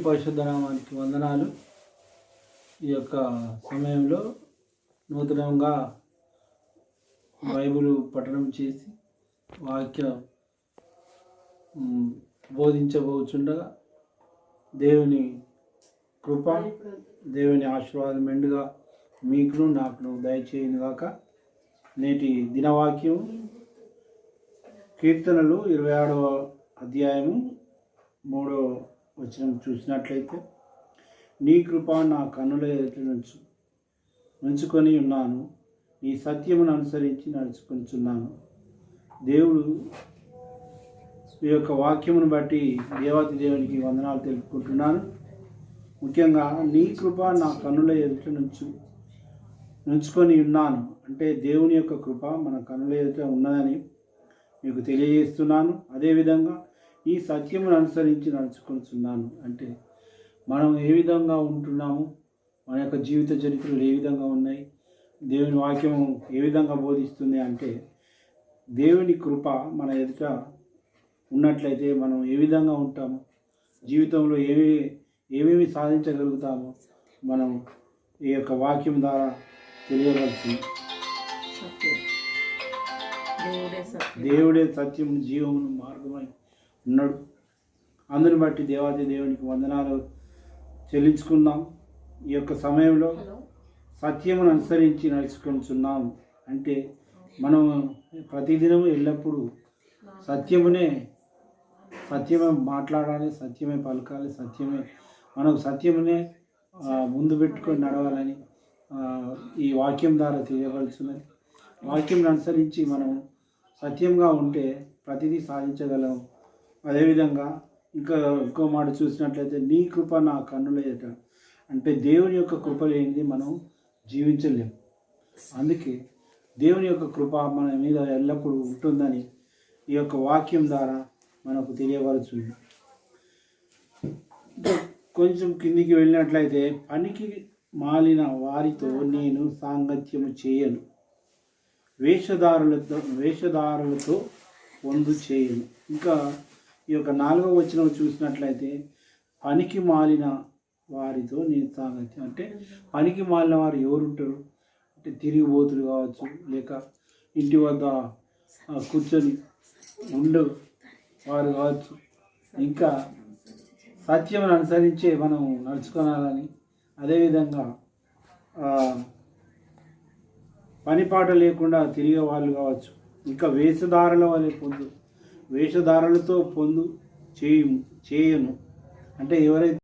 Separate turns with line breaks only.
పరిశుద్ధ నామానికి వందనాలు. ఈ యొక్క సమయంలో నూతనంగా బైబిల్ పఠనం చేసి వాక్యం బోధించబోచుండగా దేవుని కృప, దేవుని ఆశీర్వాదం మెండుగా మీకును నాకును దయచేయను గాక. నేటి దినవాక్యం కీర్తనలు 26వ అధ్యాయము 3వ వచనం చూసినట్లయితే, నీ కృప నా కన్నుల ఎదుట నుంచుకొని ఉన్నాను, నీ సత్యమును అనుసరించి నడుచుకొనిచున్నాను. దేవుడు ఈ యొక్క వాక్యమును బట్టి దేవాతి దేవునికి వందనాలు తెలుపుకుంటున్నాను. ముఖ్యంగా నీ కృప నా కన్నుల ఎదుట నుంచుకొని ఉన్నాను అంటే దేవుని యొక్క కృప మన కన్నుల ఎదుట ఉన్నదని మీకు తెలియజేస్తున్నాను. అదేవిధంగా ఈ సత్యమును అనుసరించి నడుచుకుంటున్నాను అంటే మనం ఏ విధంగా ఉంటున్నాము, మన యొక్క జీవిత చరిత్రలు ఏ విధంగా ఉన్నాయి, దేవుని వాక్యము ఏ విధంగా బోధిస్తుంది అంటే దేవుని కృప మన ఎదుట ఉన్నట్లయితే మనం ఏ విధంగా ఉంటాము, జీవితంలో ఏమేమి సాధించగలుగుతామో మనం ఈ యొక్క వాక్యం ద్వారా తెలియవలసింది. దేవుడే సత్యం, జీవమును, మార్గమై ఉన్నాడు. అందుని బట్టి దేవాది దేవునికి వందనాలు చెల్లించుకుందాం. ఈ యొక్క సమయంలో సత్యమును అనుసరించి నడుచుకుంటున్నాము అంటే మనం ప్రతిదినం ఎల్లప్పుడూ సత్యమే మాట్లాడాలి, సత్యమే పలకాలి, మనకు సత్యమునే ముందు పెట్టుకొని నడవాలని ఈ వాక్యం ద్వారా తెలియవలసినది. వాక్యం అనుసరించి మనం సత్యంగా ఉంటే ప్రతిదీ సాధించగలం. అదేవిధంగా ఇంకో మాట చూసినట్లయితే, నీ కృప నా కన్నుల ఎదుట అంటే దేవుని యొక్క కృప లేనిది మనం జీవించలేం. అందుకే దేవుని యొక్క కృప మన మీద ఎల్లప్పుడూ ఉంటుందని ఈ యొక్క వాక్యం ద్వారా మనకు తెలియవలసింది. కొంచెం కిందికి వెళ్ళినట్లయితే, పనికి మాలిన వారితో నేను సాంగత్యము చేయను, వేషధారులతో పొందు చేయను. ఇంకా ఈ యొక్క 4వ వచనం చూసినట్లయితే, పనికి మాలిన వారితో నేను సాంగత్యం అంటే పనికి మాలిన వారు ఎవరుంటారు అంటే తిరిగిపోతులు కావచ్చు, లేక ఇంటి వద్ద కూర్చొని వారు కావచ్చు. ఇంకా సత్యమును అనుసరించే మనం నడుచుకోవాలని, అదేవిధంగా పనిపాట లేకుండా తిరిగే వాళ్ళు కావచ్చు. ఇంకా వేషధారులతో పొందు చేయను అంటే ఎవరైతే